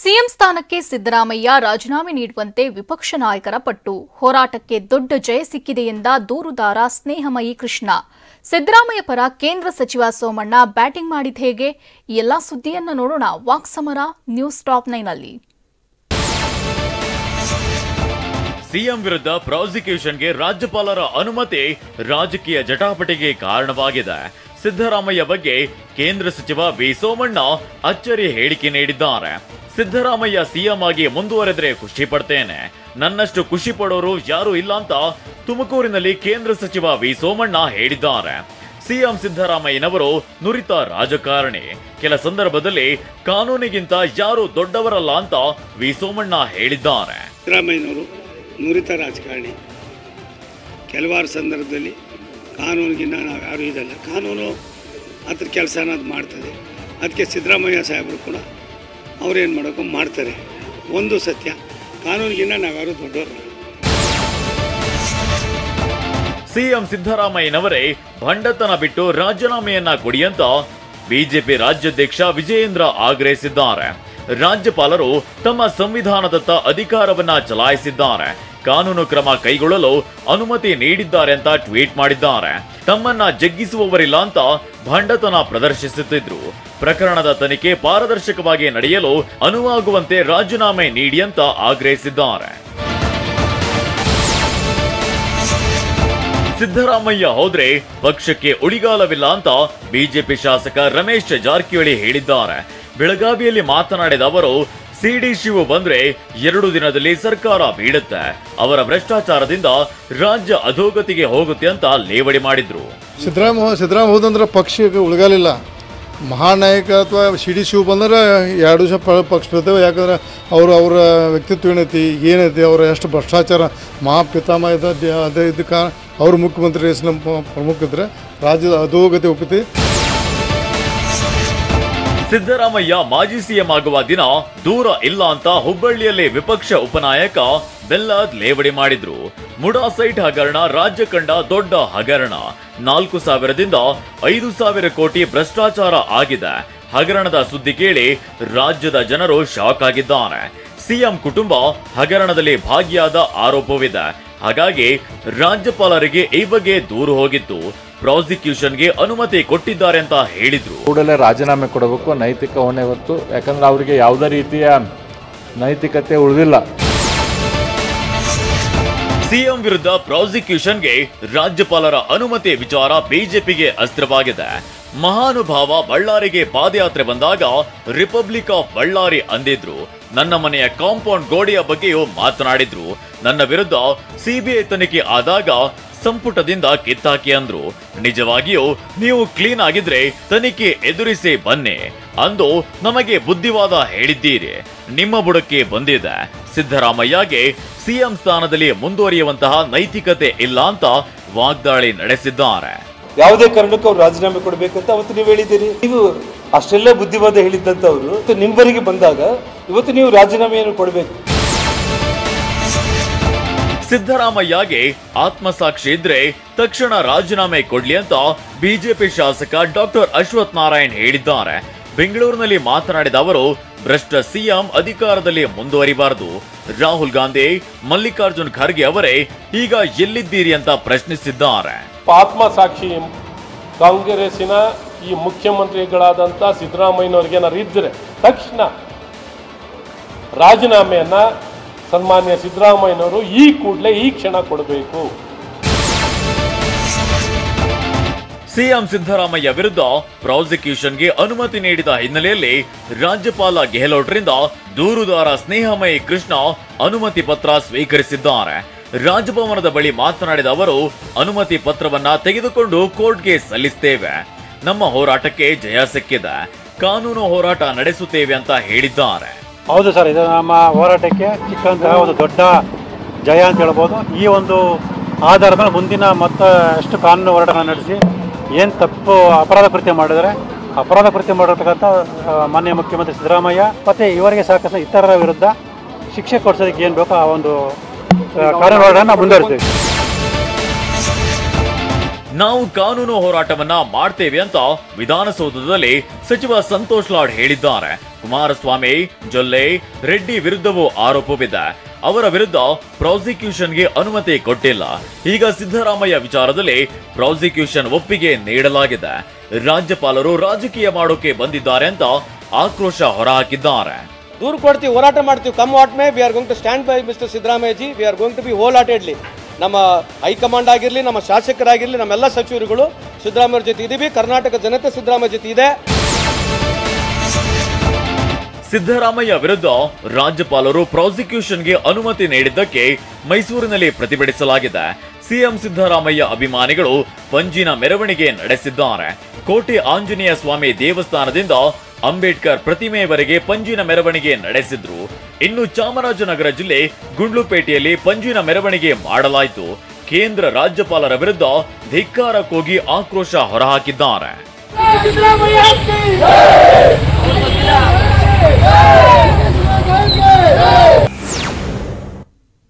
CM ಸ್ಥಾನಕ್ಕೆ ಸಿದ್ದರಾಮಯ್ಯ ರಾಜೀನಾಮೆ ನೀಡುವಂತೆ ವಿಪಕ್ಷ ನಾಯಕರ ಪಟ್ಟು. ಹೋರಾಟಕ್ಕೆ ದೊಡ್ಡ ಜಯ ಸಿಕ್ಕಿದೆ ಎಂದ ದೂರುದಾರ ಸ್ನೇಹಮಯಿ ಕೃಷ್ಣ. ಸಿದ್ದರಾಮಯ್ಯ ಪರ ಕೇಂದ್ರ ಸಚಿವ ಸೋಮಣ್ಣ ಬ್ಯಾಟಿಂಗ್ ಮಾಡಿದ ಹೇಗೆ? ಈ ಎಲ್ಲಾ ಸುದ್ದಿಯನ್ನು ನೋಡೋಣ ವಾಕ್ಸಮರ ನ್ಯೂಸ್ ಟಾಪ್ 9 ನಲ್ಲಿ. ಸಿಎಂ ವಿರುದ್ಧ ಪ್ರಾಸಿಕ್ಯೂಷನ್ಗೆ ರಾಜ್ಯಪಾಲರ ಅನುಮತಿ ರಾಜಕೀಯ ಜಟಾಪಟಿಗೆ ಕಾರಣವಾಗಿದೆ. ಸಿದ್ದರಾಮಯ್ಯ ಬಗ್ಗೆ ಕೇಂದ್ರ ಸಚಿವ ವಿ ಸೋಮಣ್ಣ ಅಚ್ಚರಿ ಹೇಳಿಕೆ ನೀಡಿದ್ದಾರೆ. ಸಿದ್ದರಾಮಯ್ಯ ಸಿಎಂ ಆಗಿ ಮುಂದುವರೆದ್ರೆ ಖುಷಿ ಪಡ್ತೇನೆ, ನನ್ನಷ್ಟು ಖುಷಿ ಪಡೋರು ಯಾರು ಇಲ್ಲ ಅಂತ ತುಮಕೂರಿನಲ್ಲಿ ಕೇಂದ್ರ ಸಚಿವ ವಿ ಸೋಮಣ್ಣ ಹೇಳಿದ್ದಾರೆ. ಸಿಎಂ ಸಿದ್ದರಾಮಯ್ಯನವರು ನುರಿತ ರಾಜಕಾರಣಿ, ಕೆಲ ಸಂದರ್ಭದಲ್ಲಿ ಕಾನೂನಿಗಿಂತ ಯಾರು ದೊಡ್ಡವರಲ್ಲ ಅಂತ ವಿ ಸೋಮಣ್ಣ ಹೇಳಿದ್ದಾರೆ. ಸಿದ್ದರಾಮಯ್ಯನವರು ನುರಿತ ರಾಜಕಾರಣಿ, ಕೆಲವಾರು ಸಂದರ್ಭದಲ್ಲಿ ಕಾನೂನಿಗಿಂತ ನಾವು ಯಾರೂ ಇದಲ್ಲ, ಕಾನೂನು ಅದ್ರ ಕೆಲಸನ ಅದು ಮಾಡ್ತದೆ. ಅದಕ್ಕೆ ಸಿದ್ದರಾಮಯ್ಯ ಸಾಹೇಬರು ಕೂಡ ಅವ್ರೇನು ಮಾಡೋಕ್ಕೂ ಮಾಡ್ತಾರೆ. ಒಂದು ಸತ್ಯ, ಕಾನೂನಿಗಿಂತ ನಾವ್ಯಾರು ದೊಡ್ಡವರು. ಸಿಎಂ ಸಿದ್ದರಾಮಯ್ಯನವರೇ ಭಂಡತನ ಬಿಟ್ಟು ರಾಜೀನಾಮೆಯನ್ನ ಕೊಡಿ ಅಂತ ಬಿಜೆಪಿ ರಾಜ್ಯಾಧ್ಯಕ್ಷ ವಿಜಯೇಂದ್ರ ಆಗ್ರಹಿಸಿದ್ದಾರೆ. ರಾಜ್ಯಪಾಲರು ತಮ್ಮ ಸಂವಿಧಾನದತ್ತ ಅಧಿಕಾರವನ್ನ ಚಲಾಯಿಸಿದ್ದಾರೆ, ಕಾನೂನು ಕ್ರಮ ಕೈಗೊಳ್ಳಲು ಅನುಮತಿ ನೀಡಿದ್ದಾರೆ ಅಂತ ಟ್ವೀಟ್ ಮಾಡಿದ್ದಾರೆ. ತಮ್ಮನ್ನ ಜಗ್ಗಿಸುವವರಿಲ್ಲ ಅಂತ ಭಂಡತನ ಪ್ರದರ್ಶಿಸುತ್ತಿದ್ರು. ಪ್ರಕರಣದ ತನಿಖೆ ಪಾರದರ್ಶಕವಾಗಿ ನಡೆಯಲು ಅನುವಾಗುವಂತೆ ರಾಜೀನಾಮೆ ನೀಡಿ ಅಂತ ಆಗ್ರಹಿಸಿದ್ದಾರೆ. ಸಿದ್ದರಾಮಯ್ಯ ಹೋದ್ರೆ ಪಕ್ಷಕ್ಕೆ ಉಳಿಗಾಲವಿಲ್ಲ ಅಂತ ಬಿಜೆಪಿ ಶಾಸಕ ರಮೇಶ್ ಜಾರಕಿಹೊಳಿ ಹೇಳಿದ್ದಾರೆ. ಬೆಳಗಾವಿಯಲ್ಲಿ ಮಾತನಾಡಿದ ಅವರು, ಸಿಡಿ ಶಿವು ಬಂದ್ರೆ 2 ದಿನದಲ್ಲಿ ಸರ್ಕಾರ ಬೀಳುತ್ತೆ, ಅವರ ಭ್ರಷ್ಟಾಚಾರದಿಂದ ರಾಜ್ಯ ಅಧೋಗತಿಗೆ ಹೋಗುತ್ತೆ ಅಂತ ಲೇವಡಿ ಮಾಡಿದ್ರು. ಸಿದ್ದರಾಮಯ್ಯ ಹೋದಂದ್ರೆ ಪಕ್ಷಕ್ಕೆ ಉಳಿಗಾಲಿಲ್ಲ. ಮಹಾನಾಯಕ ಅಥವಾ ಸಿಡಿ ಶಿವು ಬಂದ್ರೆ 2 ದಿವಸ ಪಕ್ಷ ಬರ್ತೇವೆ. ಯಾಕಂದ್ರೆ ಅವರ ವ್ಯಕ್ತಿತ್ವ ಏನೈತಿ ಅವರ ಎಷ್ಟು ಭ್ರಷ್ಟಾಚಾರ ಮಹಾಪಿತಾಮಹ ಅದೇ ಇದಕ್ಕೆ ಅವರು ಮುಖ್ಯಮಂತ್ರಿ ನಮ್ಮ ಪ್ರಮುಖ ಇದ್ರೆ ರಾಜ್ಯದ ಅಧೋಗತಿ ಹೋಗ್ತೈತಿ. ಸಿದ್ದರಾಮಯ್ಯ ಮಾಜಿ ಸಿಎಂ ಆಗುವ ದಿನ ದೂರ ಇಲ್ಲ ಅಂತ ಹುಬ್ಬಳ್ಳಿಯಲ್ಲಿ ವಿಪಕ್ಷ ಉಪನಾಯಕ ಬೆಲ್ಲದ್ ಲೇವಡಿ ಮಾಡಿದ್ರು. ಮುಡಾ ಸೈಟ್ ಹಗರಣ ರಾಜ್ಯ ಕಂಡ ದೊಡ್ಡ ಹಗರಣ. 4,000ದಿಂದ 5,000 ಕೋಟಿ ಭ್ರಷ್ಟಾಚಾರ ಆಗಿದೆ. ಹಗರಣದ ಸುದ್ದಿ ಕೇಳಿ ರಾಜ್ಯದ ಜನರು ಶಾಕ್ ಆಗಿದ್ದಾರೆ. ಸಿಎಂ ಕುಟುಂಬ ಹಗರಣದಲ್ಲಿ ಭಾಗಿಯಾದ ಆರೋಪವಿದೆ. ಹಾಗಾಗಿ ರಾಜ್ಯಪಾಲರಿಗೆ ಈ ಬಗ್ಗೆ ದೂರು ಹೋಗಿತ್ತು. ಪ್ರಾಸಿಕ್ಯೂಷನ್ಗೆ ಅನುಮತಿ ಕೊಟ್ಟಿದ್ದಾರೆ ಅಂತ ಹೇಳಿದ್ರು. ಕೂಡಲೇ ರಾಜೀನಾಮೆ ಕೊಡಬೇಕು, ನೈತಿಕ ಹೊಣೆ ಹೊತ್ತು. ಯಾಕಂದ್ರೆ ಅವರಿಗೆ ಯಾವುದೇ ರೀತಿಯ ನೈತಿಕತೆ ಉಳಿದಿಲ್ಲ. ಸಿಎಂ ವಿರುದ್ಧ ಪ್ರಾಸಿಕ್ಯೂಷನ್ಗೆ ರಾಜ್ಯಪಾಲರ ಅನುಮತಿ ವಿಚಾರ ಬಿಜೆಪಿಗೆ ಅಸ್ತ್ರವಾಗಿದೆ. ಮಹಾನುಭಾವ ಬಳ್ಳಾರಿಗೆ ಪಾದಯಾತ್ರೆ ಬಂದಾಗ ರಿಪಬ್ಲಿಕ್ ಆಫ್ ಬಳ್ಳಾರಿ ಅಂದಿದ್ರು. ನನ್ನ ಮನೆಯ ಕಾಂಪೌಂಡ್ ಗೋಡೆಯ ಬಗ್ಗೆಯೂ ಮಾತನಾಡಿದ್ರು. ನನ್ನ ವಿರುದ್ಧ ಸಿಬಿಐ ತನಿಖೆ ಆದಾಗ ಸಂಪುಟದಿಂದ ಕಿತ್ತಾಕಿ ಅಂದ್ರು. ನಿಜವಾಗಿಯೂ ನೀವು ಕ್ಲೀನ್ ಆಗಿದ್ರೆ ತನಿಖೆ ಎದುರಿಸಿ ಬನ್ನಿ ಅಂದು ನಮಗೆ ಬುದ್ಧಿವಾದ ಹೇಳಿದ್ದೀರಿ. ನಿಮ್ಮ ಬುಡಕ್ಕೆ ಬಂದಿದೆ. ಸಿದ್ದರಾಮಯ್ಯಗೆ ಸಿಎಂ ಸ್ಥಾನದಲ್ಲಿ ಮುಂದುವರಿಯುವಂತಹ ನೈತಿಕತೆ ಇಲ್ಲ ಅಂತ ವಾಗ್ದಾಳಿ ನಡೆಸಿದ್ದಾರೆ. ಯಾವುದೇ ಕಾರಣಕ್ಕೂ ಅವ್ರು ರಾಜೀನಾಮೆ ಕೊಡಬೇಕಂತ ಅವತ್ತು ನೀವು ಹೇಳಿದ್ದೀರಿ. ನೀವು ಅಷ್ಟೆಲ್ಲ ಬುದ್ಧಿವಾದ ಹೇಳಿದ್ದಂಥವ್ರು ನಿಮ್ಮವರೆಗೆ ಬಂದಾಗ ಇವತ್ತು ನೀವು ರಾಜೀನಾಮೆಯನ್ನು ಕೊಡಬೇಕು. ಸಿದ್ದರಾಮಯ್ಯಗೆ ಆತ್ಮಸಾಕ್ಷಿ ಇದ್ರೆ ತಕ್ಷಣ ರಾಜೀನಾಮೆ ಕೊಡ್ಲಿ ಅಂತ ಬಿಜೆಪಿ ಶಾಸಕ ಡಾಕ್ಟರ್ ಅಶ್ವಥ್ ನಾರಾಯಣ್ ಹೇಳಿದ್ದಾರೆ. ಬೆಂಗಳೂರಿನಲ್ಲಿ ಮಾತನಾಡಿದ ಅವರು, ಭ್ರಷ್ಟ ಸಿಎಂ ಅಧಿಕಾರದಲ್ಲಿ ಮುಂದುವರಿಬಾರದು. ರಾಹುಲ್ ಗಾಂಧಿ, ಮಲ್ಲಿಕಾರ್ಜುನ್ ಖರ್ಗೆ ಅವರೇ ಈಗ ಎಲ್ಲಿದ್ದೀರಿ ಅಂತ ಪ್ರಶ್ನಿಸಿದ್ದಾರೆ. ಆತ್ಮಸಾಕ್ಷಿ ಕಾಂಗ್ರೆಸ್ಸಿನ ಈ ಮುಖ್ಯಮಂತ್ರಿಗಳಾದಂಥ ಸಿದ್ದರಾಮಯ್ಯನವರಿಗೆ ಏನಾದ್ರು ಇದ್ದರೆ ತಕ್ಷಣ ರಾಜೀನಾಮೆಯನ್ನ ಸನ್ಮಾನ್ಯ ಸಿದ್ದರಾಮಯ್ಯನವರು ಈ ಕೂಡಲೇ ಈ ಕ್ಷಣ ಕೊಡಬೇಕು. ಸಿಎಂ ಸಿದ್ದರಾಮಯ್ಯ ವಿರುದ್ಧ ಪ್ರಾಸಿಕ್ಯೂಷನ್ಗೆ ಅನುಮತಿ ನೀಡಿದ ಹಿನ್ನೆಲೆಯಲ್ಲಿ ರಾಜ್ಯಪಾಲ ಗೆಹ್ಲೋಟ್ರಿಂದ ದೂರುದಾರ ಸ್ನೇಹಮಯಿ ಕೃಷ್ಣ ಅನುಮತಿ ಪತ್ರ ಸ್ವೀಕರಿಸಿದ್ದಾರೆ. ರಾಜಭವನದ ಬಳಿ ಮಾತನಾಡಿದ ಅವರು, ಅನುಮತಿ ಪತ್ರವನ್ನ ತೆಗೆದುಕೊಂಡು ಕೋರ್ಟ್ಗೆ ಸಲ್ಲಿಸುತ್ತೇವೆ. ನಮ್ಮ ಹೋರಾಟಕ್ಕೆ ಜಯ ಸಿಕ್ಕಿದೆ, ಕಾನೂನು ಹೋರಾಟ ನಡೆಸುತ್ತೇವೆ ಅಂತ ಹೇಳಿದ್ದಾರೆ. ಹೌದು ಸರ್, ಇದು ನಮ್ಮ ಹೋರಾಟಕ್ಕೆ ಸಿಕ್ಕಂತಹ ಒಂದು ದೊಡ್ಡ ಜಯ ಅಂತ ಹೇಳ್ಬೋದು. ಈ ಒಂದು ಆಧಾರದ ಮೇಲೆ ಮುಂದಿನ ಎಷ್ಟು ಕಾನೂನು ಹೋರಾಟ ನಡೆಸಿ ಏನು ತಪ್ಪು ಅಪರಾಧ ಕೃತ್ಯ ಮಾಡಿದರೆ ಅಪರಾಧ ಕೃತ್ಯ ಮಾಡಿರ್ತಕ್ಕಂಥ ಮಾನ್ಯ ಮುಖ್ಯಮಂತ್ರಿ ಸಿದ್ದರಾಮಯ್ಯ ಮತ್ತು ಇವರಿಗೆ ಸಹಕರಿಸಿದ ಇತರರ ವಿರುದ್ಧ ಶಿಕ್ಷೆ ಕೊಡಿಸೋದಕ್ಕೆ ಏನು ಬೇಕೋ ಆ ಒಂದು ಕಾರ್ಯ ಹೋರಾಟವನ್ನು ಮುಂದುವರಿಸ್ತೀವಿ. ನಾವು ಕಾನೂನು ಹೋರಾಟವನ್ನ ಮಾಡ್ತೇವೆ ಅಂತ ವಿಧಾನಸೌಧದಲ್ಲಿ ಸಚಿವ ಸಂತೋಷ್ ಲಾಡ್ ಹೇಳಿದ್ದಾರೆ. ಕುಮಾರಸ್ವಾಮಿ, ಜೊಲ್ಲೆ, ರೆಡ್ಡಿ ವಿರುದ್ಧವೂ ಆರೋಪವಿದೆ. ಅವರ ವಿರುದ್ಧ ಪ್ರಾಸಿಕ್ಯೂಷನ್ಗೆ ಅನುಮತಿ ಕೊಟ್ಟಿಲ್ಲ. ಈಗ ಸಿದ್ದರಾಮಯ್ಯ ವಿಚಾರದಲ್ಲಿ ಪ್ರಾಸಿಕ್ಯೂಷನ್ ಒಪ್ಪಿಗೆ ನೀಡಲಾಗಿದೆ. ರಾಜ್ಯಪಾಲರು ರಾಜಕೀಯ ಮಾಡೋಕೆ ಬಂದಿದ್ದಾರೆ ಅಂತ ಆಕ್ರೋಶ ಹೊರಹಾಕಿದ್ದಾರೆ. ದೂರು ಕೊಡ್ತೀವಿ, ಹೋರಾಟ ಮಾಡ್ತೀವಿ. Come what may, we are going to stand by mister Siddaramaiah ji. We are going to be wholeheartedly. ನಮ್ಮ ಹೈಕಮಾಂಡ್ ಆಗಿರಲಿ, ನಮ್ಮ ಶಾಸಕರಾಗಿರಲಿ, ನಮ್ಮೆಲ್ಲ ಸಚಿವರುಗಳು ಸಿದ್ದರಾಮಯ್ಯ ಜೊತೆ ಇದ್ದೀವಿ. ಕರ್ನಾಟಕ ಜನತೆ ಸಿದ್ದರಾಮಯ್ಯ ಜೊತೆ ಇದೆ. ಸಿದ್ದರಾಮಯ್ಯ ವಿರುದ್ಧ ರಾಜ್ಯಪಾಲರು ಪ್ರಾಸಿಕ್ಯೂಷನ್ಗೆ ಅನುಮತಿ ನೀಡಿದ್ದಕ್ಕೆ ಮೈಸೂರಿನಲ್ಲಿ ಪ್ರತಿಭಟಿಸಲಾಗಿದೆ. ಸಿಎಂ ಸಿದ್ದರಾಮಯ್ಯ ಅಭಿಮಾನಿಗಳು ಪಂಜಿನ ಮೆರವಣಿಗೆ ನಡೆಸಿದ್ದಾರೆ. ಕೋಟೆ ಆಂಜನೇಯ ಸ್ವಾಮಿ ದೇವಸ್ಥಾನದಿಂದ ಅಂಬೇಡ್ಕರ್ ಪ್ರತಿಮೆಯವರೆಗೆ ಪಂಜಿನ ಮೆರವಣಿಗೆ ನಡೆಸಿದ್ರು. ಇನ್ನು ಚಾಮರಾಜನಗರ ಜಿಲ್ಲೆ ಗುಂಡ್ಲುಪೇಟೆಯಲ್ಲಿ ಪಂಜಿನ ಮೆರವಣಿಗೆ ಮಾಡಲಾಯಿತು. ಕೇಂದ್ರ ರಾಜ್ಯಪಾಲರ ವಿರುದ್ಧ ಧಿಕ್ಕಾರ ಕೂಗಿ ಆಕ್ರೋಶ ಹೊರಹಾಕಿದ್ದಾರೆ. ಸಿದ್ದರಾಮಯ್ಯ